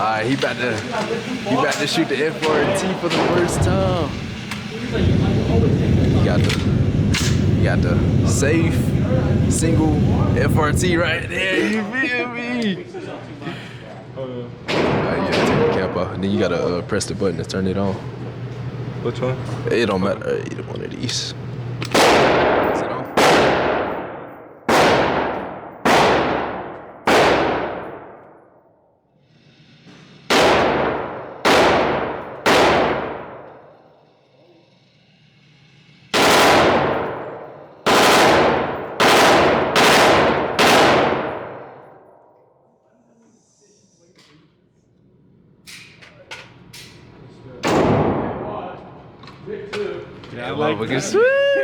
Alright, he about to shoot the FRT for the first time. You got the safe single FRT right there. You feel me? Yeah, take the cap off. And then you gotta press the button to turn it on. Which one? It don't matter. Either one of these. Is it on? Yeah, motherfucker, sweet.